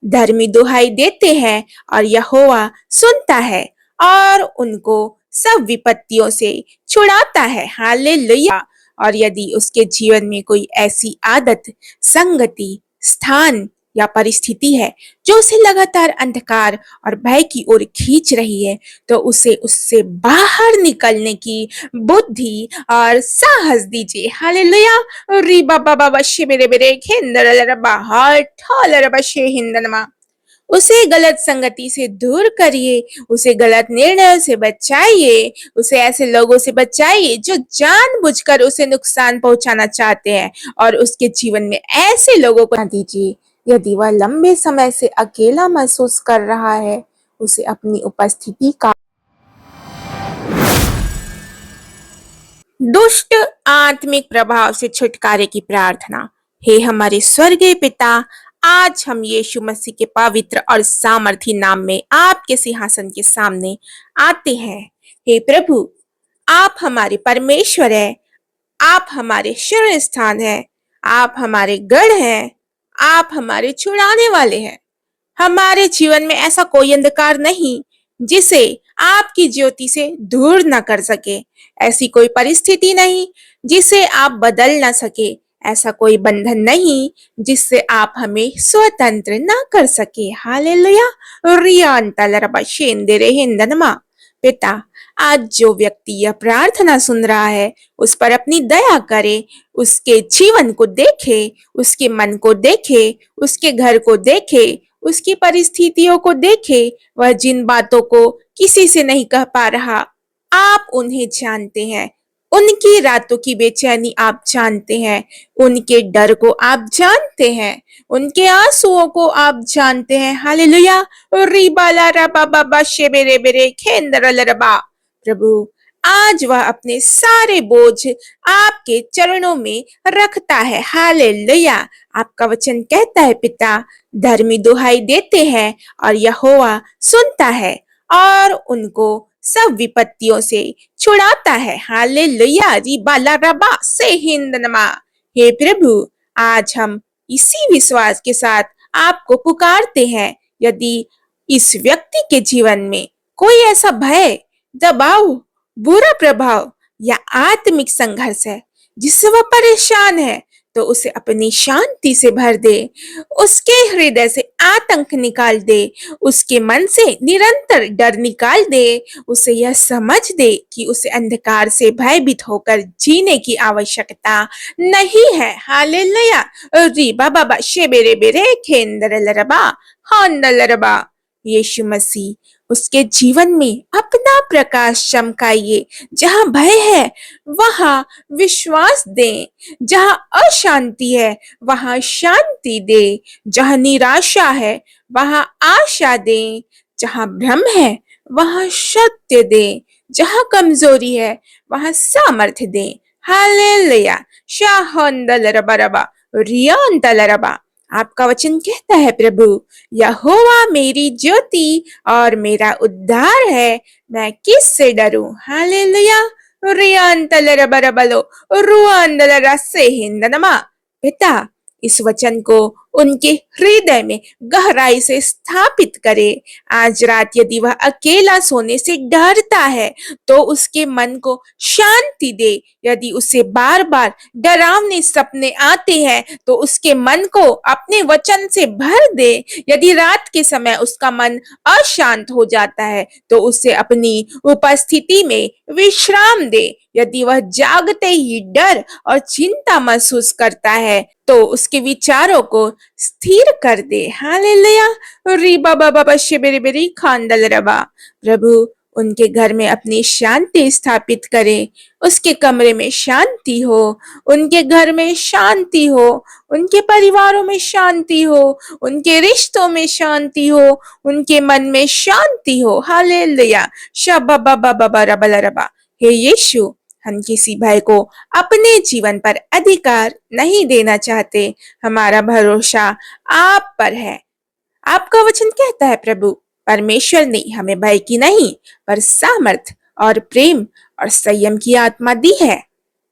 धर्मी दुहाई देते हैं और यहोवा सुनता है और उनको सब विपत्तियों से छुड़ाता है। हालेलुया। और यदि उसके जीवन में कोई ऐसी आदत, संगति, स्थान या परिस्थिति है जो उसे लगातार अंधकार और भय की ओर खींच रही है, तो उसे उससे बाहर निकलने की बुद्धि और साहस दीजिए। हालेलुया। री बाबा बाबा शे मेरे मेरे खेंदर बाहर ठालर बशे हिंदनमा। उसे गलत संगति से दूर करिए, उसे गलत निर्णयों से बचाइए, उसे ऐसे लोगों से बचाइए जो जानबूझकर उसे नुकसान पहुंचाना चाहते हैं, और उसके जीवन में ऐसे लोगों को ना दीजिए। यदि वह लंबे समय से अकेला महसूस कर रहा है, उसे अपनी उपस्थिति का दुष्ट आत्मिक प्रभाव से छुटकारे की प्रार्थना। हे हमारे स्वर्गीय पिता, आज हम यीशु मसीह के पवित्र और सामर्थी नाम में आपके सिंहासन के सामने आते हैं। हे प्रभु, आप हमारे परमेश्वर हैं, आप हमारे शरण स्थान हैं, आप हमारे गढ़ हैं, आप हमारे छुड़ाने वाले हैं। हमारे जीवन में ऐसा कोई अंधकार नहीं जिसे आपकी ज्योति से दूर न कर सके। ऐसी कोई परिस्थिति नहीं जिसे आप बदल ना सके। ऐसा कोई बंधन नहीं जिससे आप हमें स्वतंत्र ना कर सके। हालेलुया। पिता, आज जो व्यक्ति यह प्रार्थना सुन रहा है, उस पर अपनी दया करे, उसके जीवन को देखे, उसके मन को देखे, उसके घर को देखे, उसकी परिस्थितियों को देखे। वह जिन बातों को किसी से नहीं कह पा रहा, आप उन्हें जानते हैं। उनकी रातों की बेचैनी आप जानते हैं, उनके डर को आप जानते हैं, उनके आंसुओं को आप जानते हैं। हालेलुया। रिबाला रबा बाबा शेबेरे बेरे खेंदरल रबा। प्रभु, आज वह अपने सारे बोझ आपके चरणों में रखता है। हालेलुया। आपका वचन कहता है, पिता, धर्मी दुहाई देते हैं और यहोवा सुनता है और उनको सब विपत्तियों से छुड़ाता है। हालेलुया। रिबाला रबा से हिंदनमा। हे प्रभु, आज हम इसी विश्वास के साथ आपको पुकारते हैं। यदि इस व्यक्ति के जीवन में कोई ऐसा भय, दबाव, बुरा प्रभाव या आत्मिक संघर्ष है जिससे वह परेशान है, तो उसे अपनी शांति से भर दे, उसके हृदय से आतंक निकाल दे, उसके मन से निरंतर डर निकाल दे, उसे यह समझ दे कि उसे अंधकार से भयभीत होकर जीने की आवश्यकता नहीं है। हालेलुया। रीबा बाबा शेबेरे बेरे खेंदर लरबा हांदल लरबा। यीशु मसीह, उसके जीवन में अपना प्रकाश चमकाइए। जहां भय है वहां विश्वास दें, जहां अशांति है वहां शांति दे, जहां निराशा है वहां आशा दें, जहां भ्रम है वहां सत्य दें, जहां कमजोरी है वहां सामर्थ्य दें। हालेलुया। शाहंदल रबा रबा रियांदल रबा। आपका वचन कहता है, प्रभु, यहोवा मेरी ज्योति और मेरा उद्धार है, मैं किससे डरूं। हालेलुया। रियांतल रबरबलो रुआंदल रसे हिंदनमा। पिता, इस वचन को उनके हृदय में गहराई से स्थापित करे। आज रात यदि वह अकेला सोने से डरता है, तो उसके मन को शांति दे। यदि उसे बार बार डरावने सपने आते हैं, तो उसके मन को अपने वचन से भर दे। यदि रात के समय उसका मन अशांत हो जाता है, तो उसे अपनी उपस्थिति में विश्राम दे। यदि वह जागते ही डर और चिंता महसूस करता है, तो उसके विचारों को स्थिर कर दे। हालेलुया। रीबा बाबा शिबिर बिरी खांदल रबा। प्रभु, उनके घर में अपनी शांति स्थापित करे, उसके कमरे में शांति हो, उनके घर में शांति हो, उनके परिवारों में शांति हो, उनके रिश्तों में शांति हो, उनके मन में शांति हो। हालेलुया। शबा बाबा बाबा रबा रबा। हे यीशु, हम किसी भाई को अपने जीवन पर अधिकार नहीं देना चाहते। हमारा भरोसा आप पर है। आपका वचन कहता है, प्रभु, परमेश्वर ने हमें भय की नहीं पर सामर्थ और प्रेम और संयम की आत्मा दी है।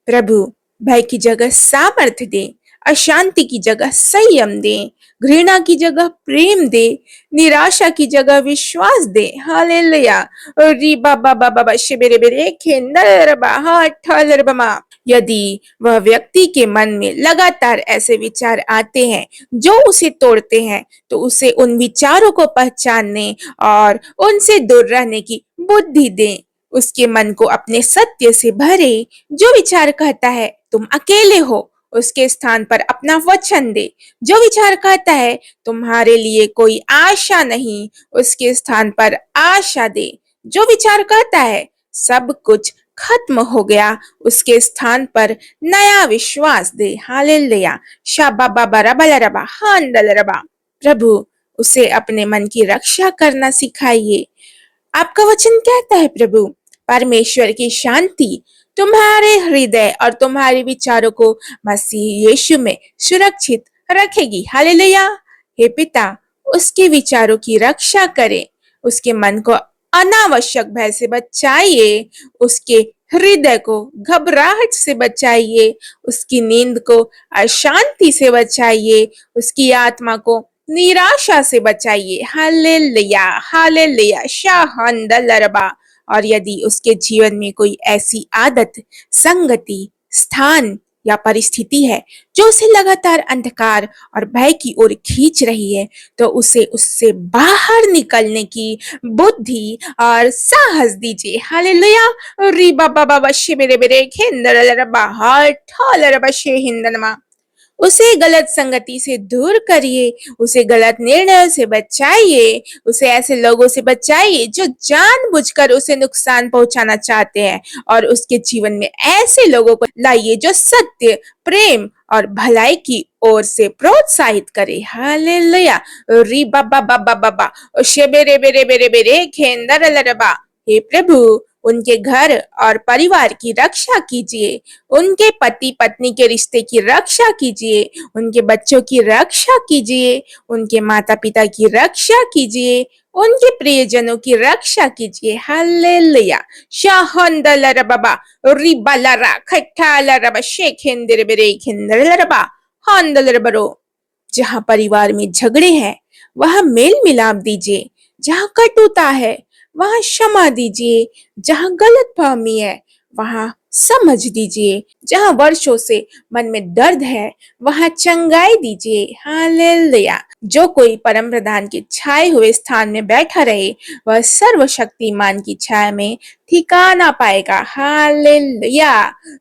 प्रभु, भय की जगह सामर्थ दे, अशांति की जगह संयम दे, घृणा की जगह प्रेम दे, निराशा की जगह विश्वास दे। हालेलुया। री बाबा बाबा बा शिबेरे बेरे खेंदर बा ठलर बमा। यदि वह व्यक्ति के मन में लगातार ऐसे विचार आते हैं जो उसे तोड़ते हैं, तो उसे उन विचारों को पहचानने और उनसे दूर रहने की बुद्धि दें। उसके मन को अपने सत्य से भरे। जो विचार कहता है तुम अकेले हो, उसके स्थान पर अपना वचन दे। जो विचार कहता है तुम्हारे लिए कोई आशा नहीं, उसके स्थान पर आशा दे। जो विचार कहता है सब कुछ खत्म हो गया, उसके स्थान पर नया विश्वास दे। हालेलुया। शाबा बाबा रबा रबा हांडल रबा। प्रभु उसे अपने मन की रक्षा करना सिखाइए। आपका वचन कहता है प्रभु, परमेश्वर की शांति तुम्हारे हृदय और तुम्हारे विचारों को मसीह यीशु में सुरक्षित रखेगी। हालेलुया। हे पिता, उसके विचारों की रक्षा करें, उसके मन को अनावश्यक भय से बचाइए, उसके हृदय को घबराहट से बचाइए, उसकी नींद को अशांति से बचाइए, उसकी आत्मा को निराशा से बचाइए। हालेलुया हालेलुया शाहंदलरबा। और यदि उसके जीवन में कोई ऐसी आदत, संगति, स्थान या परिस्थिति है जो उसे लगातार अंधकार और भय की ओर खींच रही है, तो उसे उससे बाहर निकलने की बुद्धि और साहस दीजिए। हालेलुया। री बाबा बाबा शिबेरे बेरे खेंदरलरबा हाठलरबा शेहिंदनमा। उसे गलत संगति से दूर करिए, उसे गलत निर्णयों से बचाइए, उसे ऐसे लोगों से बचाइए जो जानबूझकर उसे नुकसान पहुंचाना चाहते हैं, और उसके जीवन में ऐसे लोगों को लाइए जो सत्य, प्रेम और भलाई की ओर से प्रोत्साहित करे। हालेलुया। री बाबा बाबा बाबा शेबेरे बेरे बेरे बेरे खेंदरलरबा। हे प्रभु, उनके घर और परिवार की रक्षा कीजिए, उनके पति पत्नी के रिश्ते की रक्षा कीजिए, उनके बच्चों की रक्षा कीजिए, उनके माता पिता की रक्षा कीजिए, उनके प्रियजनों की रक्षा कीजिए। हालेलुया। शाहंदलर बाबा रिबालरा खट्टालरबा शेखेंदर बेरे खेंदरलरबा हांदलर बरो। जहां परिवार में झगड़े हैं वहां मेल मिलाप दीजिए, जहां कटुता है वहां क्षमा दीजिए, जहां गलतफहमी है वहां समझ दीजिए, जहां वर्षों से मन में दर्द है वहां चंगाई दीजिए। हालेलुया। जो कोई परम प्रधान के छाए हुए स्थान में बैठा रहे, वह सर्वशक्तिमान की छाया में ठिकाना पाएगा। हालेलुया।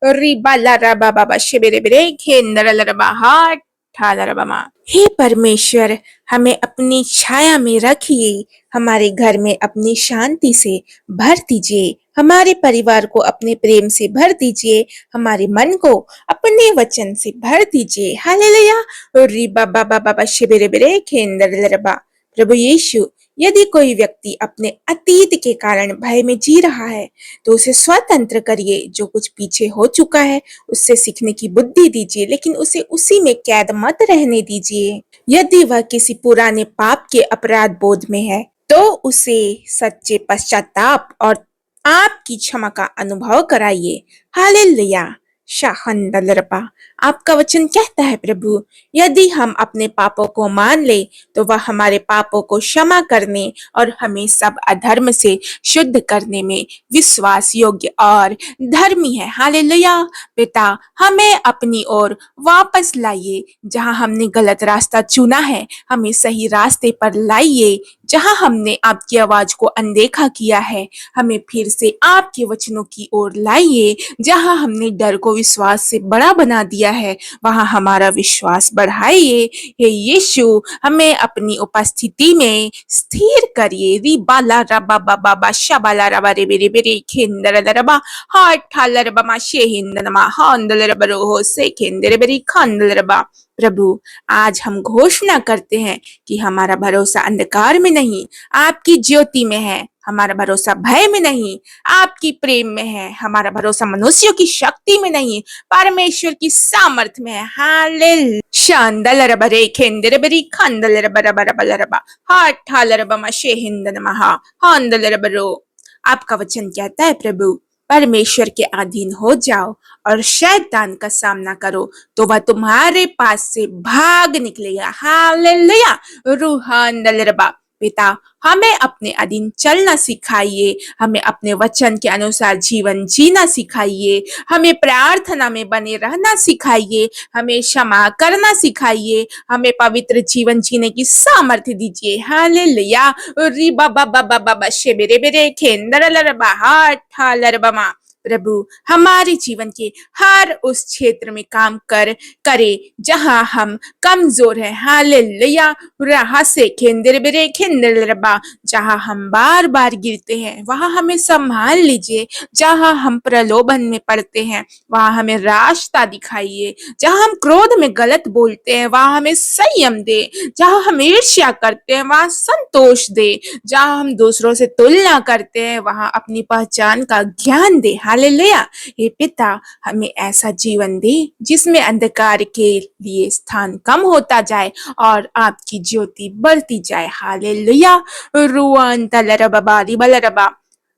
रिबा ला रबा बाबा शिबेरे बेरे खेंदर लरबा हाट ठालरबमा। हे परमेश्वर, हमें अपनी छाया में रखिए, हमारे घर में अपनी शांति से भर दीजिए, हमारे परिवार को अपने प्रेम से भर दीजिए, हमारे मन को अपने वचन से भर दीजिए। हालेलुया। री बाबा बाबा शिबिरे बिरे खेंदर लरबा। प्रभु यीशु, यदि कोई व्यक्ति अपने अतीत के कारण भय में जी रहा है, तो उसे स्वतंत्र करिए। जो कुछ पीछे हो चुका है उससे सीखने की बुद्धि दीजिए, लेकिन उसे उसी में कैद मत रहने दीजिए। यदि वह किसी पुराने पाप के अपराध बोध में है, तो उसे सच्चे पश्चाताप और आपकी क्षमा का अनुभव कराइए। हालेलुया। शाहंदलरपा। आपका वचन कहता है प्रभु, यदि हम अपने पापों को मान ले तो वह हमारे पापों को क्षमा करने और हमें सब अधर्म से शुद्ध करने में विश्वास योग्य और धर्मी है। हालेलुया। पिता, हमें अपनी ओर वापस लाइए। जहां हमने गलत रास्ता चुना है, हमें सही रास्ते पर लाइए। जहां हमने आपकी आवाज को अनदेखा किया है, हमें फिर से आपके वचनों की ओर लाइए। जहां हमने डर को विश्वास से बड़ा बना दिया है, वहां हमारा विश्वास बढ़ाइए। हे यीशु, हमें अपनी उपस्थिति में स्थिर करिए। री बाला रबा बाबा बा शबाला रबा रे बेरे बेरे खेंदर रबा हाट ठालर बमा शेहिंदनमा हांदल रबरो हो से खेंदर बेरी खांदल रबा। प्रभु, आज हम घोषणा करते हैं कि हमारा भरोसा अंधकार में नहीं, आपकी ज्योति में है। हमारा भरोसा भय में नहीं, आपकी प्रेम में है। हमारा भरोसा मनुष्यों की शक्ति में नहीं, परमेश्वर की सामर्थ में है। हालेलुया। शांदल रबरे खेंदर बरी खंदल रबर रबर रबा हाट ठाल रबमा शेहिंदन महा हांदल रबरो। आपका वचन कहता है प्रभु, परमेश्वर के अधीन हो जाओ और शैतान का सामना करो, तो वह तुम्हारे पास से भाग निकलेगा। हालेलुया। रूहान रबा। पिता, हमें अपने अधीन चलना सिखाइए, हमें अपने वचन के अनुसार जीवन जीना सिखाइए, हमें प्रार्थना में बने रहना सिखाइए, हमें क्षमा करना सिखाइए, हमें पवित्र जीवन जीने की सामर्थ्य दीजिए। हालेलुया। री बाबा बाबा बाबा शेबेरे बेरे खेंदर लरबा हाथ लरबमा। प्रभु, हमारे जीवन के हर उस क्षेत्र में काम करे जहां हम कमजोर हैं। हालेलुया। रहा से खेंदर बेरे खेंदर लरबा। जहां हम बार बार गिरते हैं वहां हमें संभाल लीजिए। जहां हम प्रलोभन में पड़ते हैं वहां हमें रास्ता दिखाइए। जहां हम क्रोध में गलत बोलते हैं वहां हमें संयम दे। जहां हम ईर्ष्या करते हैं वहां संतोष दे। जहां हम दूसरों से तुलना करते हैं वहां अपनी पहचान का ज्ञान दे। हालेलुया। हे पिता, हमें ऐसा जीवन दे जिसमें अंधकार के लिए स्थान कम होता जाए और आपकी ज्योति बढ़ती जाए। हालेलुया। रुआन तलरबा बारी बलरबा।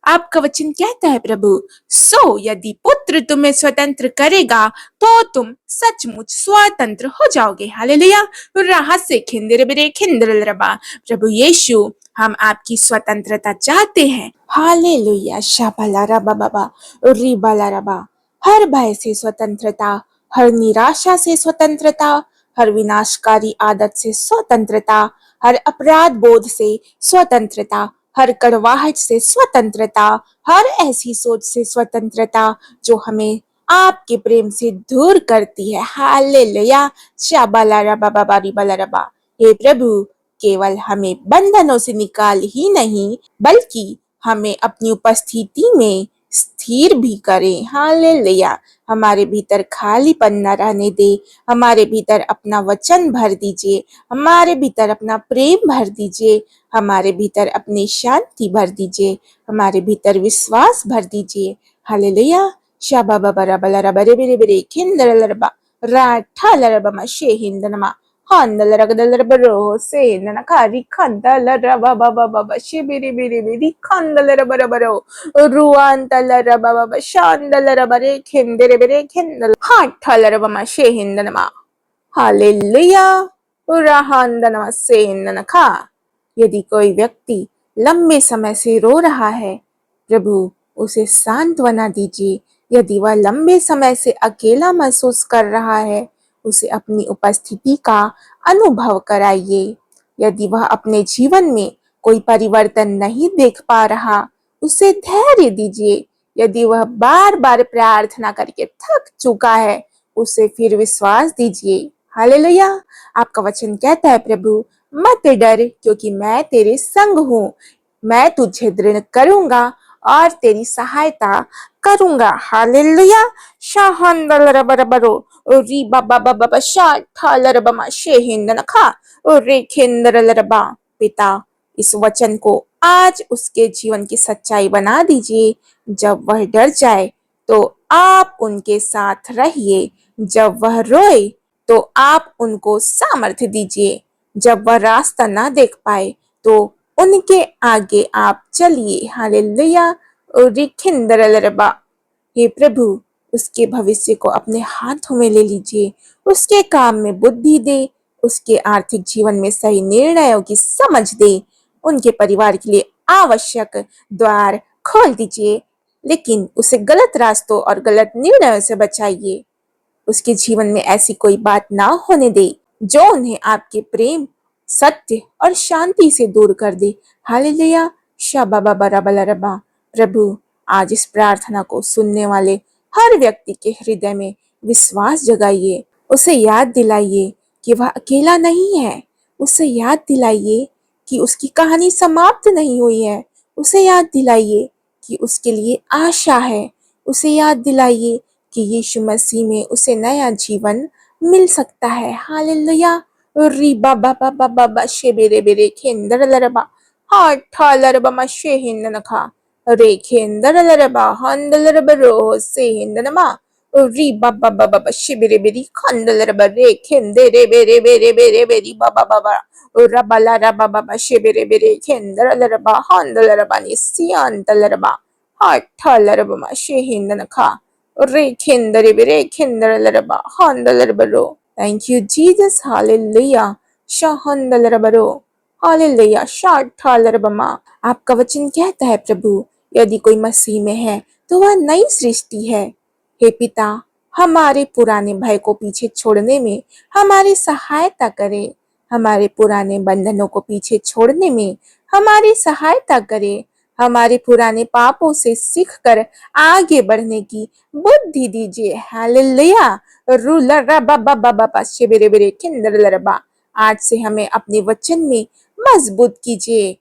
आपका वचन कहता है प्रभु, सो यदि पुत्र तुम्हें स्वतंत्र करेगा तो तुम सचमुच स्वतंत्र हो जाओगे। हालेलुया। रहस्य खिंदर बिरे खिंदर रबा। प्रभु यीशु, हम आपकी स्वतंत्रता चाहते हैं। हालेलुया। शाबाला रबा बाबा रिबाला रबा। हर भय से स्वतंत्रता, हर निराशा से स्वतंत्रता, हर विनाशकारी आदत से स्वतंत्रता, हर अपराध बोध से स्वतंत्रता, हर कड़वाहट से स्वतंत्रता, हर ऐसी सोच से स्वतंत्रता जो हमें आपके प्रेम से दूर करती है। हालेलुया। शाबाला रबा बाबा रिबाला रबा। हे प्रभु, केवल हमें बंधनों से निकाल ही नहीं बल्कि हमें अपनी उपस्थिति में स्थिर भी करें। हालेलुया। हमारे भीतर खालीपन न रहने दे। हमारे भीतर अपना वचन भर दीजिए, हमारे भीतर अपना प्रेम भर दीजिए, हमारे भीतर अपनी शांति भर दीजिए, हमारे भीतर विश्वास भर दीजिए। हालेलुया। शाबा बाबा रबा रबा रे बेरे बेरे खिंदर लरबा राठा लरबा मा शे हिंदनमा handal ragadal rabaro se nanakari kandal rababa baba shibiri biri biri kandal rabarabaro ruandal rababa shandal rabare kendere bere kendal hatal rabama shehindanama hallelujah. उराहांदनमा से ननखा। यदि कोई व्यक्ति लंबे समय से रो रहा है, प्रभु उसे सांत्वना दीजिए। यदि वह लंबे समय से अकेला महसूस कर रहा है, उसे अपनी उपस्थिति का अनुभव कराइए। यदि वह अपने जीवन में कोई परिवर्तन नहीं देख पा रहा, उसे धैर्य दीजिए। यदि वह बार बार प्रार्थना करके थक चुका है, उसे फिर विश्वास दीजिए। हालेलुया। आपका वचन कहता है प्रभु, मत डर क्योंकि मैं तेरे संग हूँ। मैं तुझे दृढ़ करूंगा और तेरी सहायता करूंगा। हालेलुया। शाहंदल रबरबरो री बाबा बाबा शा ठाल रबमा शेहिंदन खा रे खेंदर लरबा। पिता, इस वचन को आज उसके जीवन की सच्चाई बना दीजिए। जब वह डर जाए तो आप उनके साथ रहिए। जब वह रोए तो आप उनको सामर्थ्य दीजिए। जब वह रास्ता ना देख पाए तो उनके आगे आप चलिए। हालेलुया। हे प्रभु, उसके भविष्य को अपने हाथों में ले लीजिए। उसके काम में बुद्धि दे, उसके आर्थिक जीवन में सही निर्णयों की समझ दे। उनके परिवार के लिए आवश्यक द्वार खोल दीजिए, लेकिन उसे गलत रास्तों और गलत निर्णयों से बचाइए। उसके जीवन में ऐसी कोई बात ना होने दे जो उन्हें आपके प्रेम, सत्य और शांति से दूर कर दे। हालेलुया। शाबा बाबा रबा रबा। प्रभु, आज इस प्रार्थना को सुनने वाले हर व्यक्ति के हृदय में विश्वास जगाइए। उसे याद दिलाइए कि वह अकेला नहीं है। उसे याद दिलाइए कि उसकी कहानी समाप्त नहीं हुई है। उसे याद दिलाइए कि उसके लिए आशा है। उसे याद दिलाइए कि यीशु मसीह में उसे नया जीवन मिल सकता है। हालेलुया। री बाबा बाबा बाबा शे बेरे बेरे खेंदर लरबा हा ठा लरबा मा शे हिंदनखा रे खेंदर लरबा हंदल रबा रो से हिंदनमा री बाबा बाबा शे बेरे बेरे खंदल रबा रे खेंदे रे बेरे बेरे बेरे बेरी बाबा बाबा रबा ला रबा बाबा शे बेरे बेरे खेंदर लरबा हंदल रबा नि सियांत लरबा Hattalarabama shehindanaka. Rekindere kinderlaraba handalarabaro. Thank you, Jesus. Hallelujah. Shahandalarabaro. Hallelujah शाठालरबमा। आपका वचन कहता है प्रभु, यदि कोई मसीह में है तो वह नई सृष्टि है। हे पिता, हमारे पुराने भय को पीछे छोड़ने में हमारी सहायता करे। हमारे पुराने बंधनों को पीछे छोड़ने में हमारी सहायता करे। हमारे पुराने पापों से सीखकर आगे बढ़ने की बुद्धि दीजिए। हालेलुया। रूलर रबा बाबा बाबा शिबिरे बिरे किंदर लरबा। आज से हमें अपने वचन में मजबूत कीजिए।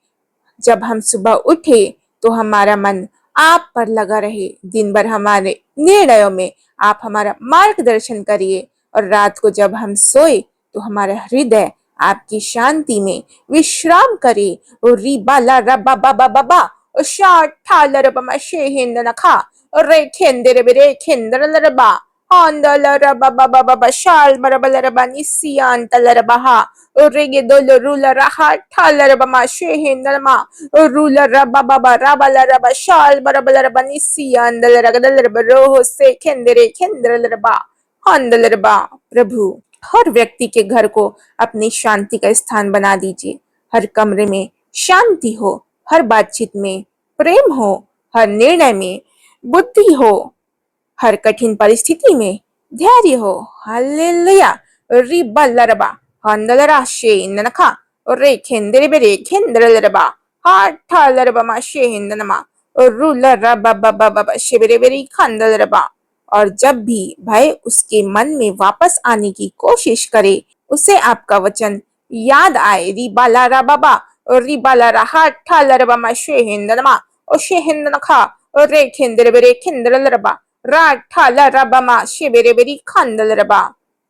जब हम सुबह उठे तो हमारा मन आप पर लगा रहे। दिन भर हमारे निर्णयों में आप हमारा मार्गदर्शन करिए और रात को जब हम सोए तो हमारा हृदय आपकी शांति में विश्राम करे। और रिबा ला रबा बाबा बाबा और शाठ ठाल रबा शेहिंद नखा और रे खेंदे रे खेंदर लरबा Andala raba baba baba shal barabala raba nisian talarabaha urege dolo rula raha talarabama shehin dalma rula raba baba rabala raba shal barabala raba nisian dalaragadalaba roho se kendere kendralaba handalaba प्रभु हर व्यक्ति के घर को अपनी शांति का स्थान बना दीजिए। हर कमरे में शांति हो, हर बातचीत में प्रेम हो, हर निर्णय में बुद्धि हो, हर कठिन परिस्थिति में धैर्य हो। हालेलुया। रिबलरबा हंदलरा शेननखा रे खेंदरे बेरे खेंदरलरबा हाठालरबा मा शेहिंदनमा रुलरबा बाबा बाबा शेबरे बेरे खंदलरबा। और जब भी भय उसके मन में वापस आने की कोशिश करे, उसे आपका वचन याद आए। रिबालारा बाबा रिबालारा हाठालरबा मा शेहिंदनमा ओ शेहिंदनखा रे खेंदरे बेरे खेंदरलरबा राठालरबमा शिबिरेबेरी खंदलरबा।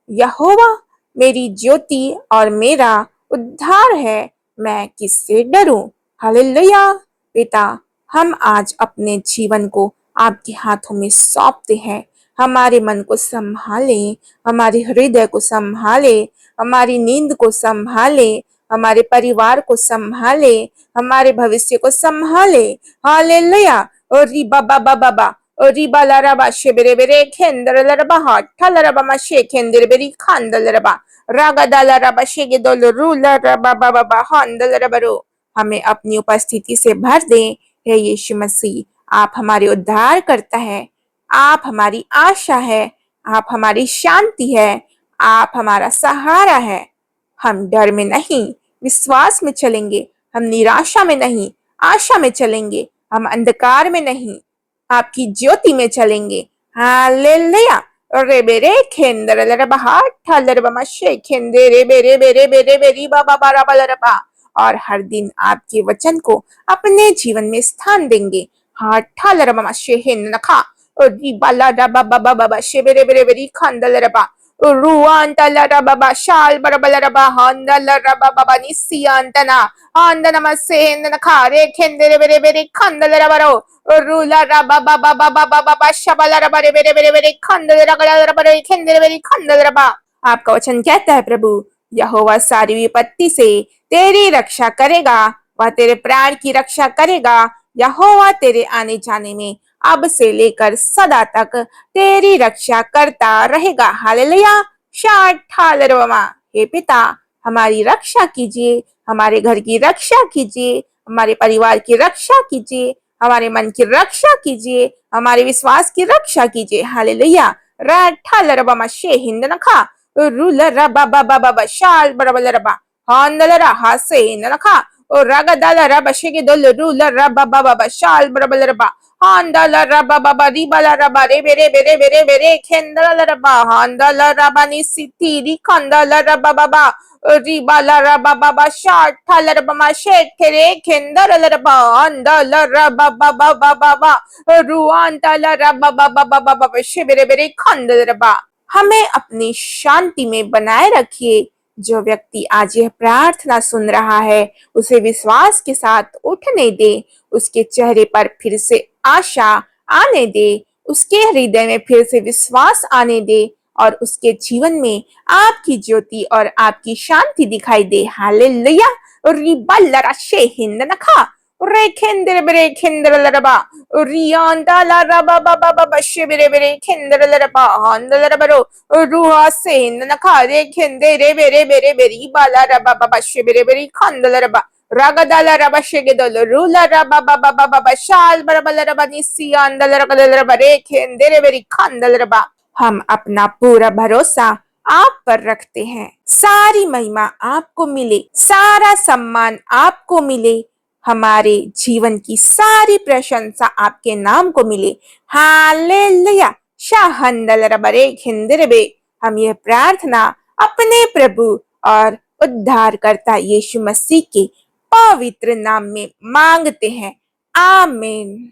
यहोवा मेरी ज्योति और मेरा उद्धार है, मैं किससे डरूं। हालेलुया। पिता, हम आज अपने जीवन को आपके हाथों में सौंपते हैं। हमारे मन को संभाले, हमारे हृदय को संभाले, हमारी नींद को संभाले, हमारे परिवार को संभाले, हमारे भविष्य को संभाले। हालेलुया। और रिबा बाबा बाबा रिबा लाराबा शेबेरे बेरे खेंदर लरबा ठालरबा मा शे खेंदर बेरी खांदल रबा रागा दाला रबा शेगे दोल रूला रबा बाबा बा हांदल रबरो। हमें अपनी उपस्थिति से भर दे। हे यीशु मसीह, आप हमारे उद्धार करता है, आप हमारी आशा है, आप हमारी शांति है, आप हमारा सहारा है। हम डर में नहीं, विश्वास में चलेंगे। हम निराशा में नहीं, आशा में चलेंगे। हम अंधकार में नहीं, आपकी ज्योति में चलेंगे। हालेलुया। रे बेरे खेंदर लरबा ठालरबा शे खेंदे रे बेरे बेरे बेरे बेरी बाबा बारा बलरबा। और हर दिन आपके वचन को अपने जीवन में स्थान देंगे। हाँ ठालरबा शे हिंद नखा और बाला रबा बाबा बाबा शे बेरे बेरे बेरी खंदल रबा रुआंतला रबा शाल बरबल रबा हंदल रबा बाबा निसियांतना हंदनम से नखा रे खेंदे रे बेरे बेरे खंदल रबरो रूला रबा बाबा बाबा बाबा शबला रबा रे बेरे बेरे बेरे खंदल रगला रबा रे खेंदे बेरे खंदल रबा। आपका वचन कहता है प्रभु, यहोवा सारी विपत्ति से तेरी रक्षा करेगा, वह तेरे प्राण की रक्षा करेगा। यहोवा तेरे आने जाने में अब से लेकर सदा तक तेरी रक्षा करता रहेगा। हालेलुया। शाठालरवमा। हे पिता, हमारी रक्षा कीजिए, हमारे घर की रक्षा कीजिए, हमारे परिवार की रक्षा कीजिए, हमारे मन की रक्षा कीजिए, हमारे विश्वास की रक्षा कीजिए। हालेलुया। राठालरवमा शेहिंदनखा रूलरबा बाबा बाबा शाल बरबलरबा हांदलरा हासे नखा और रागदाला रबा शेगे दोल रूलरबा बाबा शाल बरबलरबा हांदला रबा बाबा रिबला रबा रे बेरे बेरे बेरे बेरे खेंदला रबा हांदला रबा नि सिटी खंदला रबा बाबा रिबला रबा बाबा शाट थाला रबा मा शेट थे खेंदला रबा हांदला रबा बाबा बाबा रुआंतला रबा बाबा बाबा शे बेरे बेरे खंदला रबा। हमें अपनी शांति में बनाए रखिए। जो व्यक्ति आज यह प्रार्थना सुन रहा है, उसे विश्वास के साथ उठने दे, उसके चेहरे पर फिर से आशा आने दे, उसके हृदय में फिर से विश्वास आने दे और उसके जीवन में आपकी ज्योति और आपकी शांति दिखाई दे। हालेलुया। रिबलरा शेहिंद नखा रे खेंदर बरे खेंदर लरबा रियांदा ला रबा बाबा बाबा शिबरे बरे खेंदर लरबा हांदल रबरो रुहा से नखा रे खेंदे रे बेरे बेरे बेरी बाला रबा बाबा शिबरे बेरी खंदल रबा Ragadala raba shegedolo rula raba baba baba bashal barabala raba nisi andal raba rekhe अंधेरे बेरी खंदल रबा हम अपना पूरा भरोसा आप पर रखते हैं। सारी महिमा आपको मिले, सारा सम्मान आपको मिले, हमारे जीवन की सारी प्रशंसा आपके नाम को मिले। हालेलुया शाहंदल रबरे खिंदरबे। हम यह प्रार्थना अपने प्रभु और उद्धारकर्ता यीशु मसीह के पवित्र नाम में मांगते हैं। आमीन।